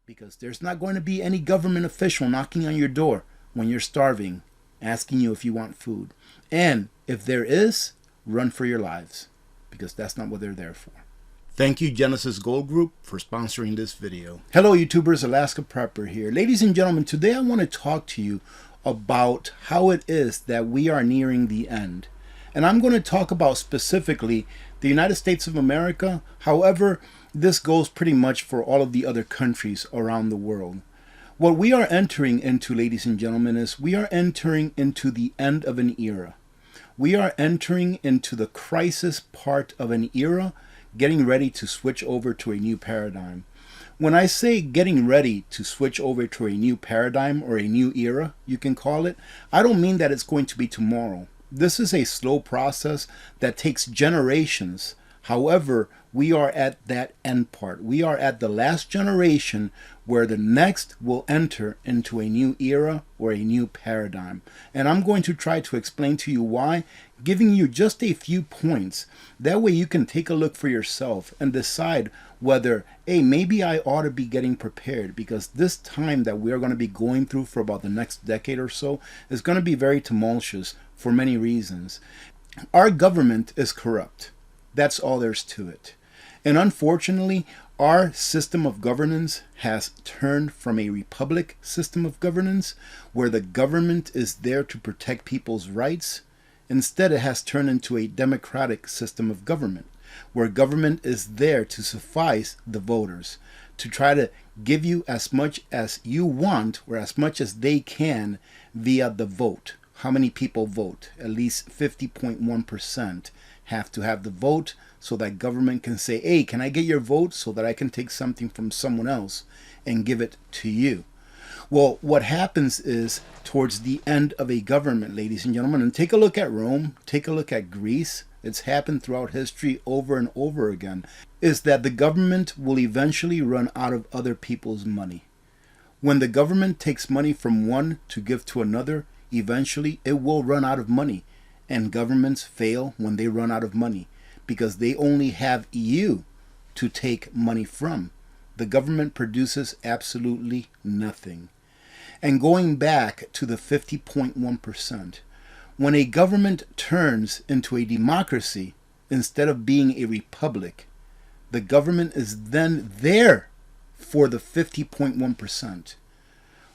Because there's not going to be any government official knocking on your door when you're starving, asking you if you want food. And if there is, run for your lives, because that's not what they're there for. Thank you, Genesis Gold Group, for sponsoring this video. Hello, YouTubers. Alaska Prepper here. Ladies and gentlemen, today I want to talk to you about how it is that we are nearing the end. And I'm going to talk about specifically the United States of America. However, this goes pretty much for all of the other countries around the world. What we are entering into, ladies and gentlemen, is we are entering into the end of an era. We are entering into the crisis part of an era, getting ready to switch over to a new paradigm. When I say getting ready to switch over to a new paradigm or a new era, you can call it, I don't mean that it's going to be tomorrow. This is a slow process that takes generations. However, we are at that end part. We are at the last generation where the next will enter into a new era or a new paradigm. And I'm going to try to explain to you why, giving you just a few points. That way you can take a look for yourself and decide whether, hey, maybe I ought to be getting prepared, because this time that we are going to be going through for about the next decade or so is going to be very tumultuous for many reasons. Our government is corrupt. That's all there's to it. And unfortunately, our system of governance has turned from a republic system of governance, where the government is there to protect people's rights. Instead, it has turned into a democratic system of government, where government is there to suffice the voters, to try to give you as much as you want or as much as they can via the vote. How many people vote? At least 50.1% have to have the vote, so that government can say, hey, can I get your vote so that I can take something from someone else and give it to you? Well, what happens is, towards the end of a government, ladies and gentlemen, and take a look at Rome, take a look at Greece, it's happened throughout history over and over again, is that the government will eventually run out of other people's money. When the government takes money from one to give to another, eventually it will run out of money. And governments fail when they run out of money, because they only have you to take money from. The government produces absolutely nothing. And going back to the 50.1%, when a government turns into a democracy instead of being a republic, the government is then there for the 50.1%.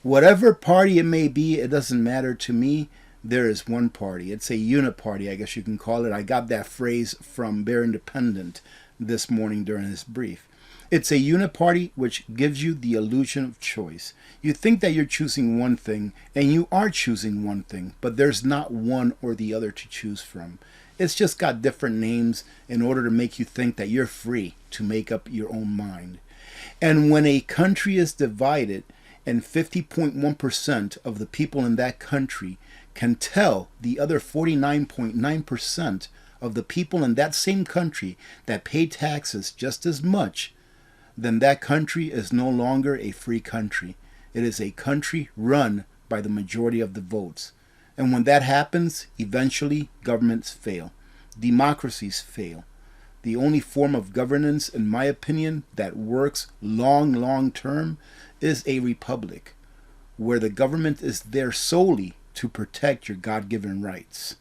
Whatever party it may be, it doesn't matter to me. There is one party. It's a uniparty, I guess you can call it. I got that phrase from Bear Independent this morning during his brief. It's a uniparty which gives you the illusion of choice. You think that you're choosing one thing, and you are choosing one thing, but there's not one or the other to choose from. It's just got different names in order to make you think that you're free to make up your own mind. And when a country is divided, and 50.1% of the people in that country can tell the other 49.9% of the people in that same country that pay taxes just as much, then that country is no longer a free country. It is a country run by the majority of the votes. And when that happens, eventually governments fail. Democracies fail. The only form of governance, in my opinion, that works long term is a republic, where the government is there solely to protect your God-given rights.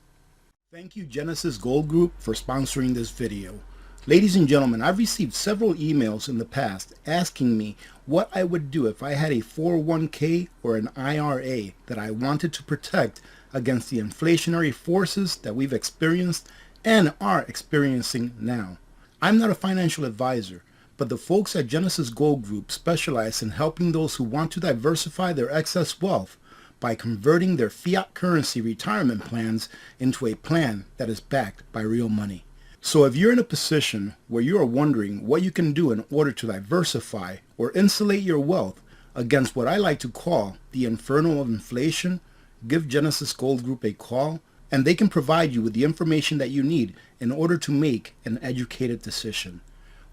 Thank you, Genesis Gold Group, for sponsoring this video. Ladies and gentlemen, I've received several emails in the past asking me what I would do if I had a 401k or an IRA that I wanted to protect against the inflationary forces that we've experienced and are experiencing now. I'm not a financial advisor, but the folks at Genesis Gold Group specialize in helping those who want to diversify their excess wealth by converting their fiat currency retirement plans into a plan that is backed by real money. So if you're in a position where you are wondering what you can do in order to diversify or insulate your wealth against what I like to call the inferno of inflation, give Genesis Gold Group a call, and they can provide you with the information that you need in order to make an educated decision.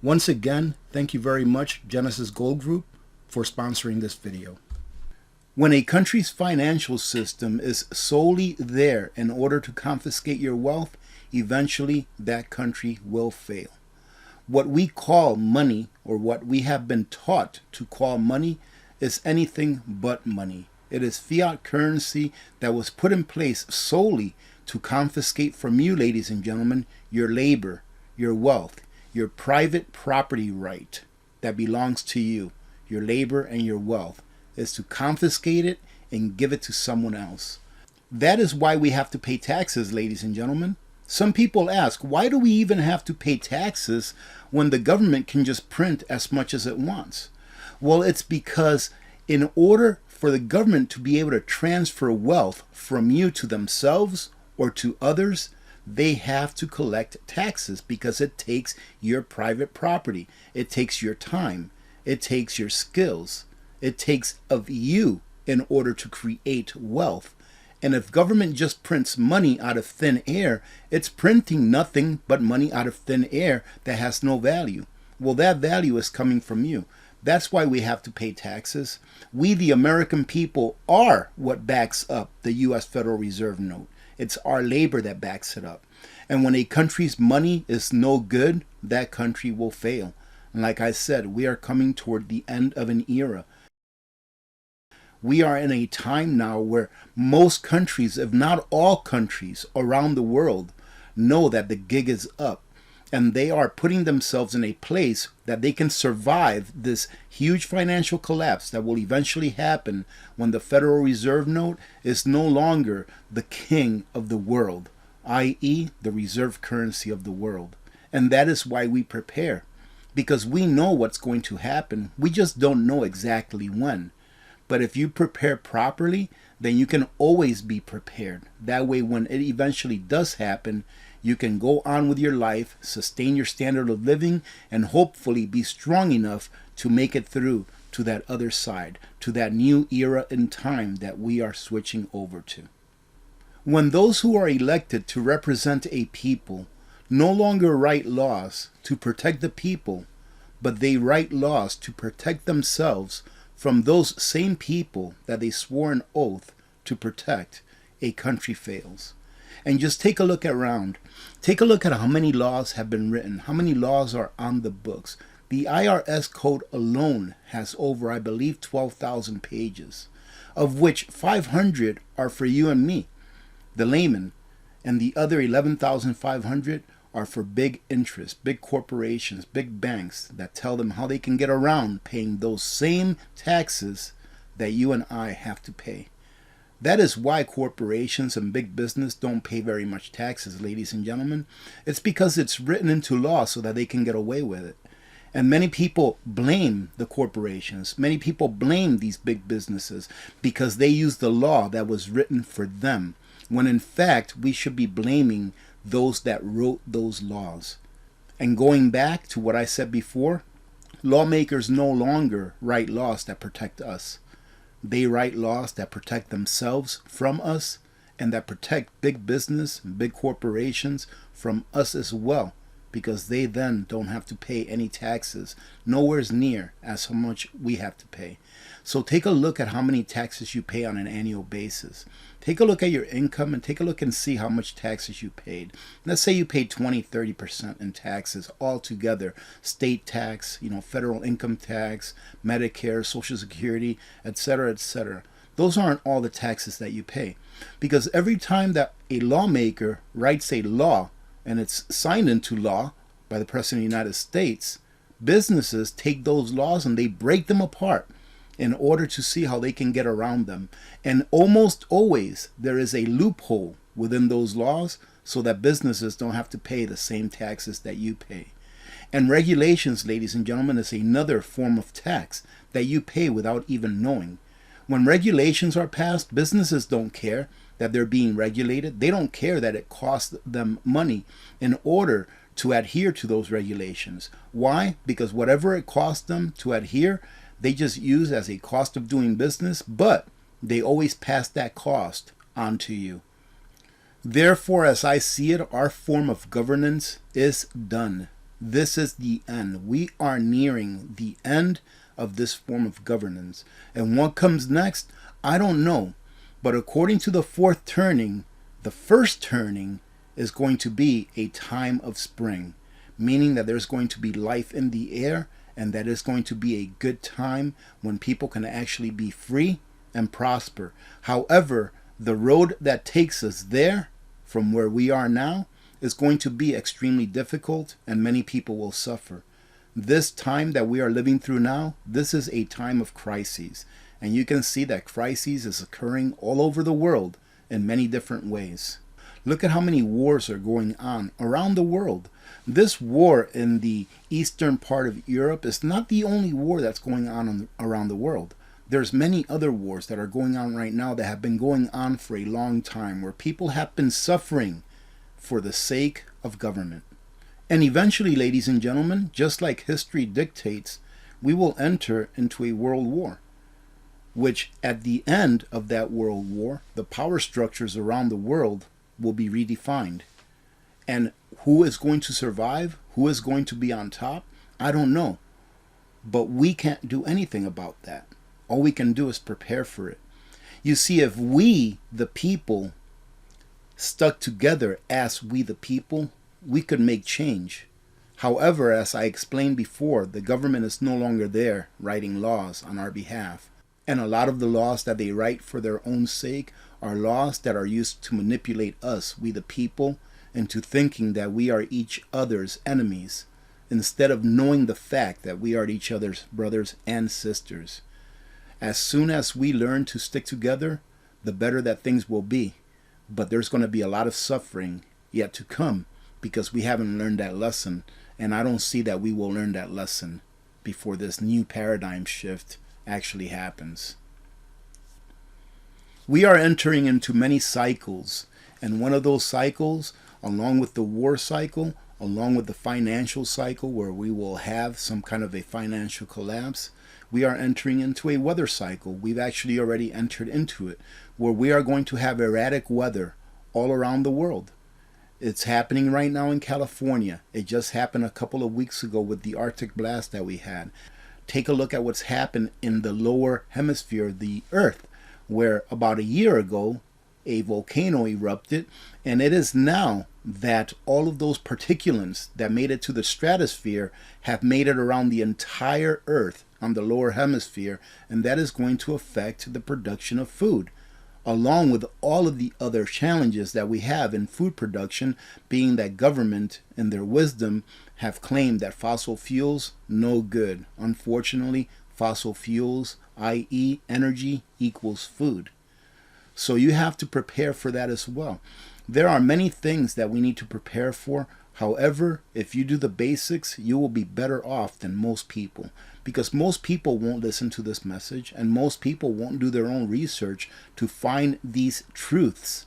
Once again, thank you very much, Genesis Gold Group, for sponsoring this video. When a country's financial system is solely there in order to confiscate your wealth, eventually that country will fail. What we call money, or what we have been taught to call money, is anything but money. It is fiat currency that was put in place solely to confiscate from you, ladies and gentlemen, your labor, your wealth, your private property right that belongs to you. Your labor and your wealth is to confiscate it and give it to someone else. That is why we have to pay taxes, ladies and gentlemen. Some people ask, why do we even have to pay taxes when the government can just print as much as it wants? Well, it's because in order for the government to be able to transfer wealth from you to themselves or to others, they have to collect taxes, because it takes your private property. It takes your time. It takes your skills. It takes of you in order to create wealth. And if government just prints money out of thin air, it's printing nothing but money out of thin air that has no value. Well, that value is coming from you. That's why we have to pay taxes. We, the American people, are what backs up the U.S. Federal Reserve note. It's our labor that backs it up. And when a country's money is no good, that country will fail. And like I said, we are coming toward the end of an era. We are in a time now where most countries, if not all countries around the world, know that the gig is up. And they are putting themselves in a place that they can survive this huge financial collapse that will eventually happen when the Federal Reserve note is no longer the king of the world, i.e. the reserve currency of the world. And that is why we prepare, because we know what's going to happen. We just don't know exactly when. But if you prepare properly, then you can always be prepared. That way, when it eventually does happen, you can go on with your life, sustain your standard of living, and hopefully be strong enough to make it through to that other side, to that new era in time that we are switching over to. When those who are elected to represent a people no longer write laws to protect the people, but they write laws to protect themselves from those same people that they swore an oath to protect, a country fails. And just take a look around. Take a look at how many laws have been written, how many laws are on the books. The IRS code alone has over, I believe, 12,000 pages, of which 500 are for you and me, the layman, and the other 11,500 are for big interests, big corporations, big banks that tell them how they can get around paying those same taxes that you and I have to pay. That is why corporations and big business don't pay very much taxes, ladies and gentlemen. It's because it's written into law so that they can get away with it. And many people blame the corporations. Many people blame these big businesses because they use the law that was written for them, when in fact we should be blaming those that wrote those laws. And going back to what I said before, lawmakers no longer write laws that protect us. They write laws that protect themselves from us, and that protect big business and big corporations from us as well, because they then don't have to pay any taxes, nowhere near as how much we have to pay. So take a look at how many taxes you pay on an annual basis. Take a look at your income and take a look and see how much taxes you paid. Let's say you paid 20-30% in taxes altogether. State tax, federal income tax, Medicare, Social Security, etc., etc. Those aren't all the taxes that you pay. Because every time that a lawmaker writes a law and it's signed into law by the President of the United States, businesses take those laws and they break them apart in order to see how they can get around them. And almost always there is a loophole within those laws so that businesses don't have to pay the same taxes that you pay. And regulations, ladies and gentlemen, is another form of tax that you pay without even knowing. When regulations are passed, businesses don't care that they're being regulated. They don't care that it costs them money in order to adhere to those regulations. Why? Because whatever it costs them to adhere, they just use as a cost of doing business, but they always pass that cost on to you. Therefore, as I see it, our form of governance is done. This is the end. We are nearing the end of this form of governance. And what comes next, I don't know. But according to the fourth turning, the first turning is going to be a time of spring, meaning that there's going to be life in the air and that it's going to be a good time when people can actually be free and prosper. However, the road that takes us there from where we are now is going to be extremely difficult and many people will suffer. This time that we are living through now, this is a time of crises. And you can see that crises is occurring all over the world in many different ways. Look at how many wars are going on around the world. This war in the eastern part of Europe is not the only war that's going on around the world. There's many other wars that are going on right now that have been going on for a long time, where people have been suffering for the sake of government. And eventually, ladies and gentlemen, just like history dictates, we will enter into a world war, which at the end of that world war, the power structures around the world will be redefined. And who is going to survive? Who is going to be on top? I don't know. But we can't do anything about that. All we can do is prepare for it. You see, if we, the people, stuck together as we, the people, we could make change. However, as I explained before, the government is no longer there writing laws on our behalf. And a lot of the laws that they write for their own sake are laws that are used to manipulate us, we the people, into thinking that we are each other's enemies, instead of knowing the fact that we are each other's brothers and sisters. As soon as we learn to stick together, the better that things will be. But there's going to be a lot of suffering yet to come because we haven't learned that lesson. And I don't see that we will learn that lesson before this new paradigm shift actually happens. We are entering into many cycles. And one of those cycles, along with the war cycle, along with the financial cycle where we will have some kind of a financial collapse, we are entering into a weather cycle. We've actually already entered into it, where we are going to have erratic weather all around the world. It's happening right now in California. It just happened a couple of weeks ago with the Arctic blast that we had. Take a look at what's happened in the lower hemisphere of the Earth, where about a year ago, a volcano erupted, and it is now that all of those particulates that made it to the stratosphere have made it around the entire Earth on the lower hemisphere, and that is going to affect the production of food, along with all of the other challenges that we have in food production, being that government, in their wisdom, have claimed that fossil fuels, no good. Unfortunately, fossil fuels, i.e. energy, equals food. So you have to prepare for that as well. There are many things that we need to prepare for. However, if you do the basics, you will be better off than most people, because most people won't listen to this message and most people won't do their own research to find these truths.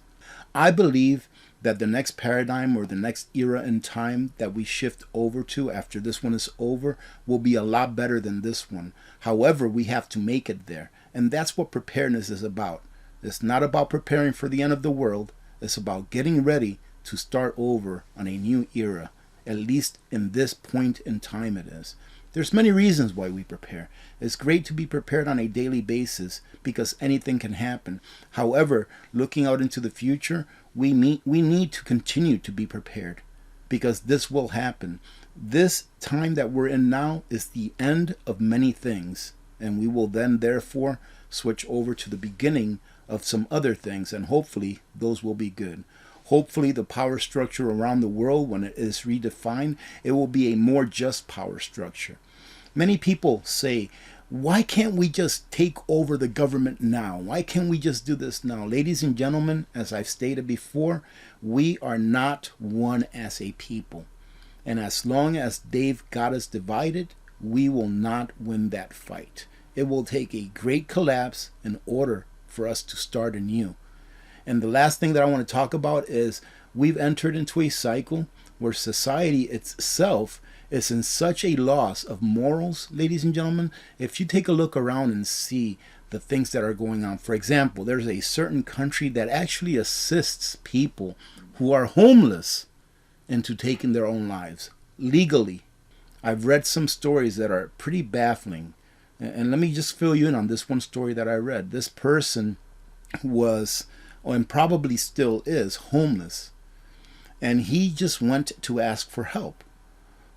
I believe that the next paradigm or the next era in time that we shift over to after this one is over will be a lot better than this one. However, we have to make it there. And that's what preparedness is about. It's not about preparing for the end of the world. It's about getting ready to start over on a new era, at least in this point in time it is. There's many reasons why we prepare. It's great to be prepared on a daily basis because anything can happen. However, looking out into the future, we need to continue to be prepared because this will happen. This time that we're in now is the end of many things, and we will then therefore switch over to the beginning of some other things, and hopefully those will be good. Hopefully the power structure around the world, when it is redefined, it will be a more just power structure. Many people say, why can't we just take over the government now? Why can't we just do this now? Ladies and gentlemen, as I've stated before, we are not one as a people. And as long as they've got us divided, we will not win that fight. It will take a great collapse in order for us to start anew. And the last thing that I want to talk about is we've entered into a cycle where society itself is in such a loss of morals, ladies and gentlemen. If you take a look around and see the things that are going on, for example, there's a certain country that actually assists people who are homeless into taking their own lives legally. I've read some stories that are pretty baffling. And let me just fill you in on this one story that I read. This person was, and probably still is, homeless. And he just went to ask for help.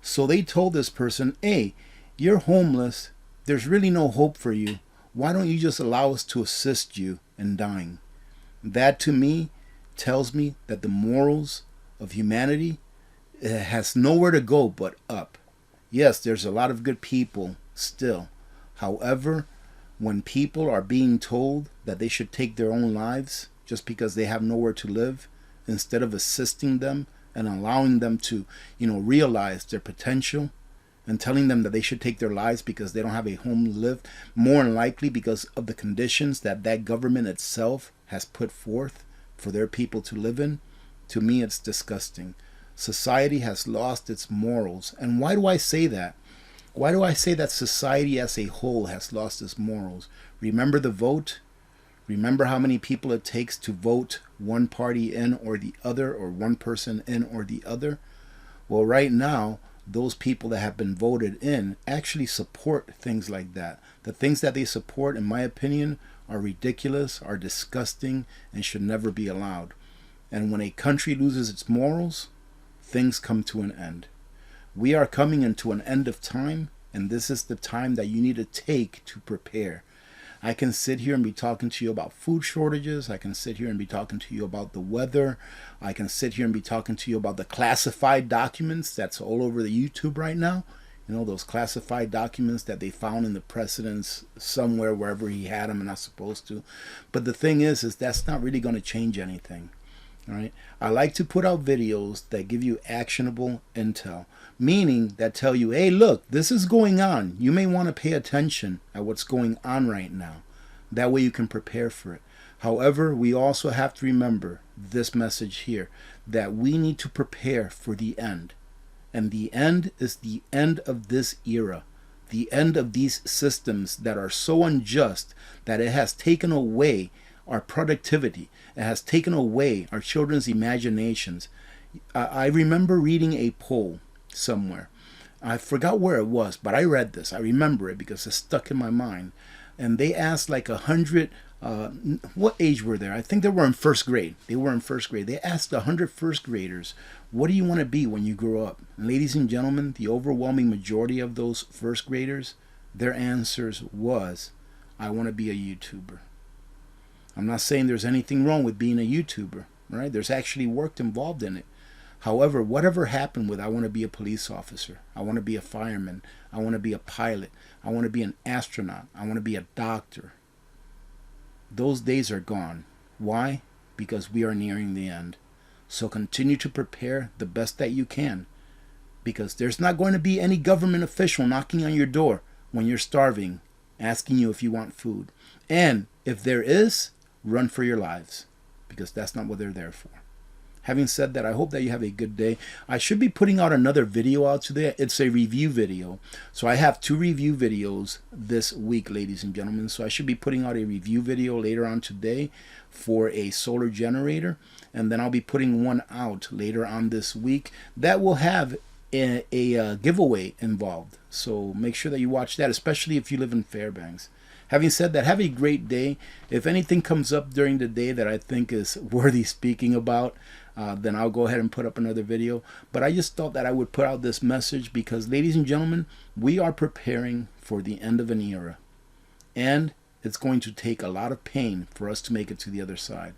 So they told this person, hey, you're homeless. There's really no hope for you. Why don't you just allow us to assist you in dying? That to me tells me that the morals of humanity has nowhere to go but up. Yes, there's a lot of good people still. However, when people are being told that they should take their own lives just because they have nowhere to live, instead of assisting them and allowing them to, realize their potential, and telling them that they should take their lives because they don't have a home to live, more than likely because of the conditions that that government itself has put forth for their people to live in, to me it's disgusting. Society has lost its morals. And why do I say that? Why do I say that society as a whole has lost its morals? Remember the vote? Remember how many people it takes to vote one party in or the other, or one person in or the other? Well, right now, those people that have been voted in actually support things like that. The things that they support, in my opinion, are ridiculous, are disgusting, and should never be allowed. And when a country loses its morals, things come to an end. We are coming into an end of time, and this is the time that you need to take to prepare. I can sit here and be talking to you about food shortages. I can sit here and be talking to you about the weather. I can sit here and be talking to you about the classified documents that's all over the YouTube right now. Those classified documents that they found in the president's somewhere, wherever he had them and not supposed to. But the thing is that's not really going to change anything. All right. I like to put out videos that give you actionable intel, meaning that tell you, hey, look, this is going on. You may want to pay attention at what's going on right now. That way you can prepare for it. However, we also have to remember this message here, that we need to prepare for the end. And the end is the end of this era. The end of these systems that are so unjust that it has taken away our productivity. It has taken away our children's imaginations. I remember reading a poll somewhere. I forgot where it was, but I read this. I remember it because it's stuck in my mind. And they asked like 100, what age were there? I think they were in first grade. They asked 100 first graders, what do you want to be when you grow up? And ladies and gentlemen, the overwhelming majority of those first graders, their answers was, I want to be a YouTuber. I'm not saying there's anything wrong with being a YouTuber, right? There's actually work involved in it. However, whatever happened with I want to be a police officer, I want to be a fireman, I want to be a pilot, I want to be an astronaut, I want to be a doctor, those days are gone. Why? Because we are nearing the end. So continue to prepare the best that you can, because there's not going to be any government official knocking on your door when you're starving, asking you if you want food. And if there is, run for your lives, because that's not what they're there for. Having said that, I hope that you have a good day. I should be putting out another video out today. It's a review video. So I have 2 review videos this week, ladies and gentlemen. So I should be putting out a review video later on today for a solar generator. And then I'll be putting one out later on this week that will have a giveaway involved. So make sure that you watch that, especially if you live in Fairbanks. Having said that, have a great day. If anything comes up during the day that I think is worthy speaking about, then I'll go ahead and put up another video. But I just thought that I would put out this message because, ladies and gentlemen, we are preparing for the end of an era. And it's going to take a lot of pain for us to make it to the other side.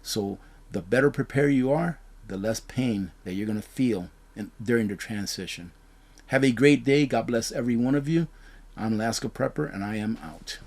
So the better prepared you are, the less pain that you're going to feel during the transition. Have a great day. God bless every one of you. I'm Alaska Prepper, and I am out.